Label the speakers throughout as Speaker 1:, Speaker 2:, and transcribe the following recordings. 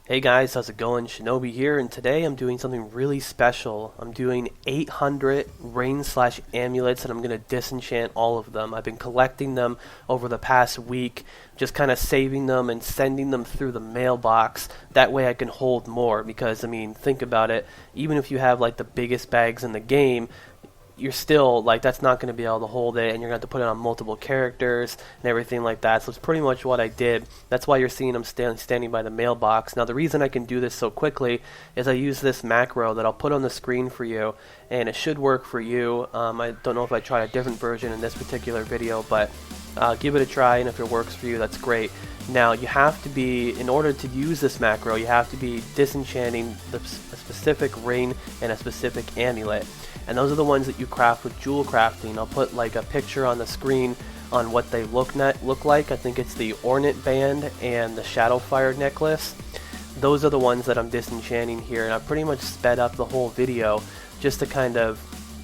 Speaker 1: Hey guys, how's it going? Shinobi here, and today I'm doing something really special. I'm doing 800 ring/amulets, and I'm going to disenchant all of them. I've been collecting them over the past week, just kind of saving them and sending them through the mailbox. That way I can hold more, because, I mean, think about it. Even if you have, like, the biggest bags in the game, you're still like that's not going to be able to hold it, and you're going to have to put it on multiple characters and everything like that. So it's pretty much what I did. That's why you're seeing them standing by the mailbox. Now the reason I can do this so quickly is I use this macro that I'll put on the screen for you, and it should work for you. I don't know if I tried a different version in this particular video, but give it a try, and if it works for you, that's great. Now you have to be, in order to use this macro, you have to be disenchanting a specific ring and a specific amulet. And those are the ones that you craft with jewel crafting. I'll put like a picture on the screen on what they look like. I think it's the Ornate Band and the Shadowfire necklace. Those are the ones that I'm disenchanting here, and I pretty much sped up the whole video just to kind of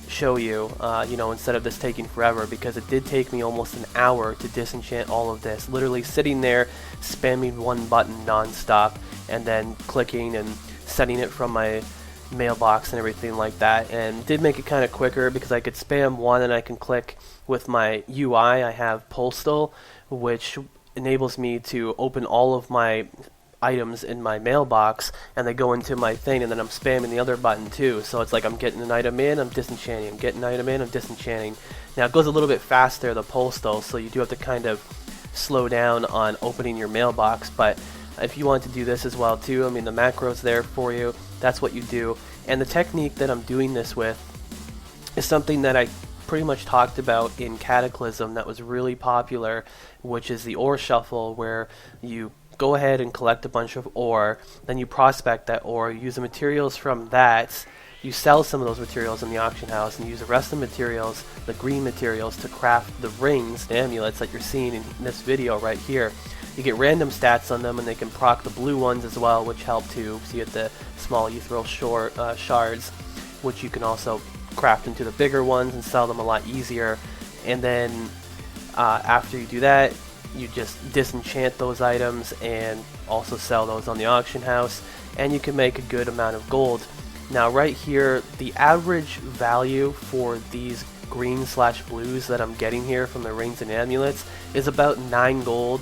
Speaker 1: show you, instead of this taking forever, because it did take me almost an hour to disenchant all of this. Literally sitting there, spamming one button non-stop, and then clicking and setting it from my mailbox and everything like that, and did make it kind of quicker because I could spam one and I can click with my UI. I have Postal, which enables me to open all of my items in my mailbox, and they go into my thing, and then I'm spamming the other button too. So it's like I'm getting an item in, I'm disenchanting, I'm getting an item in, I'm disenchanting. Now it goes a little bit faster, the Postal, so you do have to kind of slow down on opening your mailbox, but if you want to do this as well too, I mean, the macro's there for you. That's what you do. And the technique that I'm doing this with is something that I pretty much talked about in Cataclysm that was really popular, which is the ore shuffle, where you go ahead and collect a bunch of ore, then you prospect that ore, use the materials from that, you sell some of those materials in the auction house, and use the rest of the materials, the green materials, to craft the rings, the amulets that you're seeing in this video right here. You get random stats on them, and they can proc the blue ones as well, which help too. So you get the small ethereal shards, which you can also craft into the bigger ones and sell them a lot easier. And then after you do that, you just disenchant those items and also sell those on the auction house, and you can make a good amount of gold. Now right here, the average value for these green/blues that I'm getting here from the rings and amulets is about 9 gold.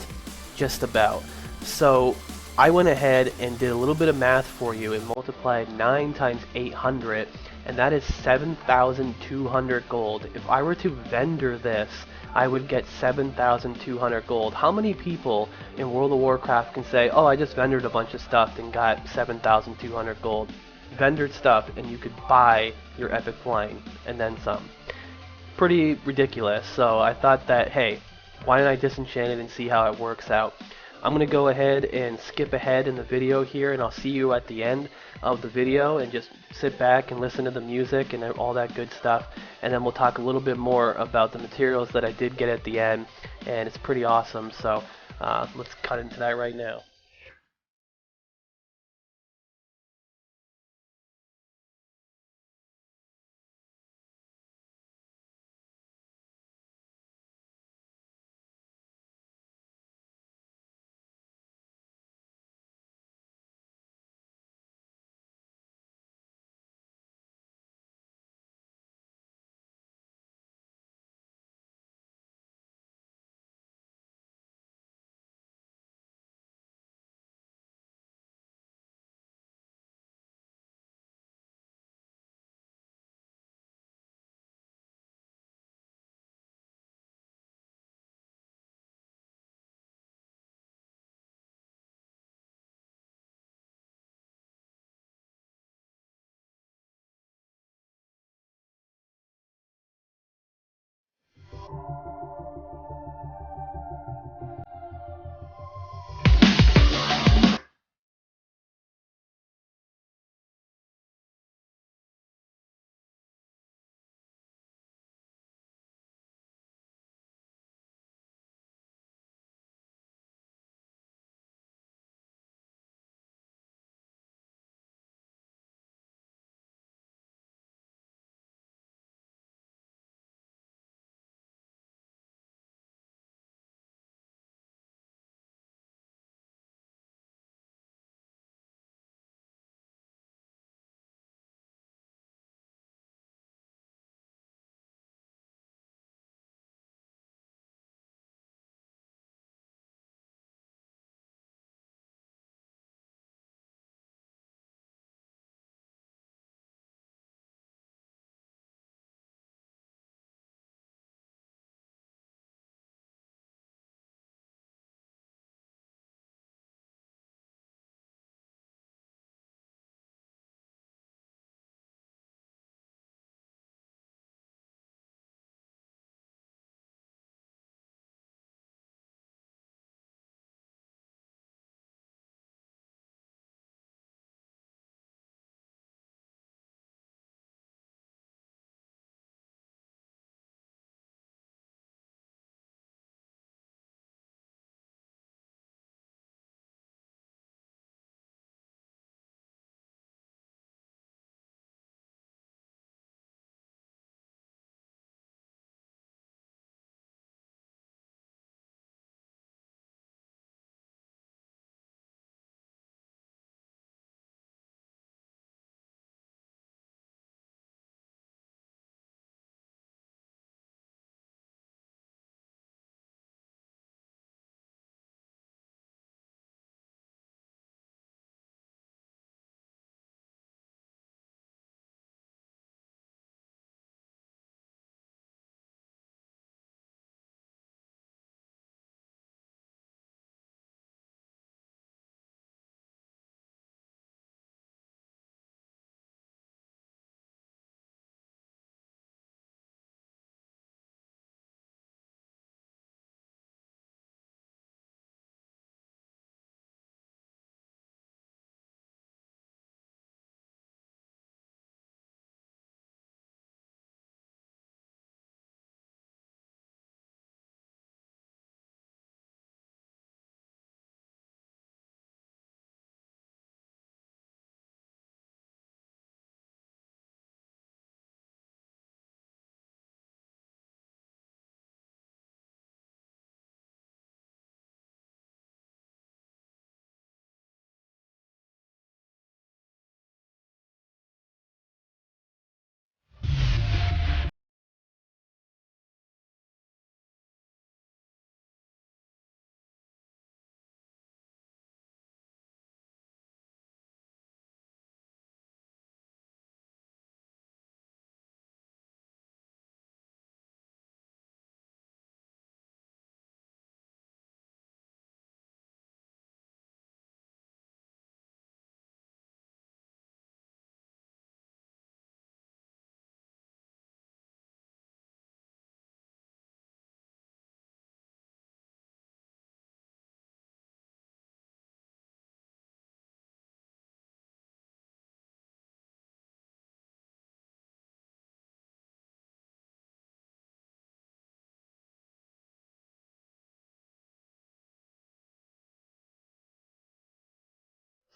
Speaker 1: Just about. So I went ahead and did a little bit of math for you and multiplied 9 times 800, and that is 7,200 gold. If I were to vendor this, I would get 7,200 gold. How many people in World of Warcraft can say, oh, I just vendored a bunch of stuff and got 7,200 gold? Vendored stuff, and you could buy your epic flying and then some. Pretty ridiculous. So I thought that, hey, why don't I disenchant it and see how it works out? I'm going to go ahead and skip ahead in the video here, and I'll see you at the end of the video, and just sit back and listen to the music and all that good stuff, and then we'll talk a little bit more about the materials that I did get at the end, and it's pretty awesome. So let's cut into that right now.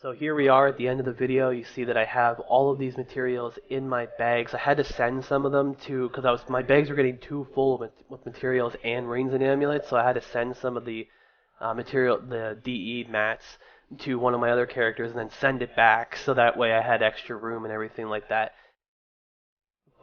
Speaker 1: So here we are at the end of the video. You see that I have all of these materials in my bags. I had to send some of them to, because my bags were getting too full with materials and rings and amulets, so I had to send some of the material, the DE mats, to one of my other characters and then send it back, so that way I had extra room and everything like that.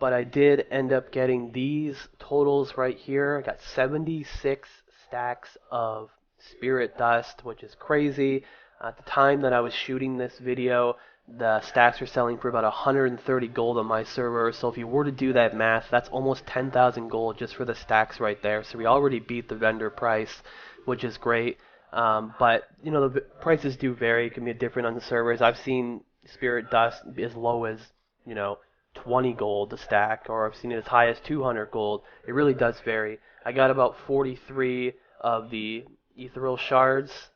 Speaker 1: But I did end up getting these totals right here. I got 76 stacks of spirit dust, which is crazy. At the time that I was shooting this video, the stacks were selling for about 130 gold on my server. So if you were to do that math, that's almost 10,000 gold just for the stacks right there. So we already beat the vendor price, which is great. But you know, the prices do vary. It can be different on the servers. I've seen spirit dust as low as, you know, 20 gold a stack, or I've seen it as high as 200 gold. It really does vary. I got about 43 of the ethereal shards,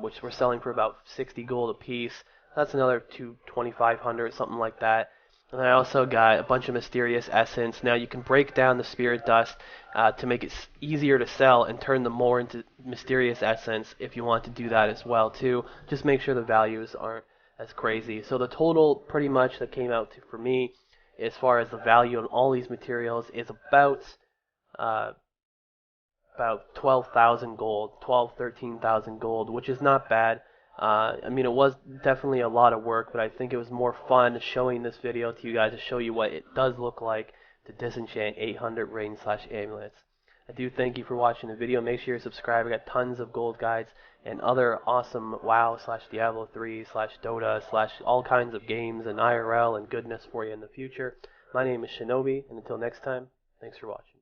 Speaker 1: which were selling for about 60 gold a piece. That's another 2,500, something like that. And I also got a bunch of mysterious essence. Now you can break down the spirit dust to make it easier to sell and turn them more into mysterious essence if you want to do that as well too. Just make sure the values aren't as crazy. So the total pretty much that came out to for me, as far as the value on all these materials, is uh, about 12,000 gold, 13,000 gold, which is not bad. I mean, it was definitely a lot of work, but I think it was more fun showing this video to you guys to show you what it does look like to disenchant 800 rings/amulets. I do thank you for watching the video. Make sure you're subscribed. I got tons of gold guides and other awesome WoW/Diablo 3/Dota/ all kinds of games and IRL and goodness for you in the future. My name is Shinobi, and until next time, thanks for watching.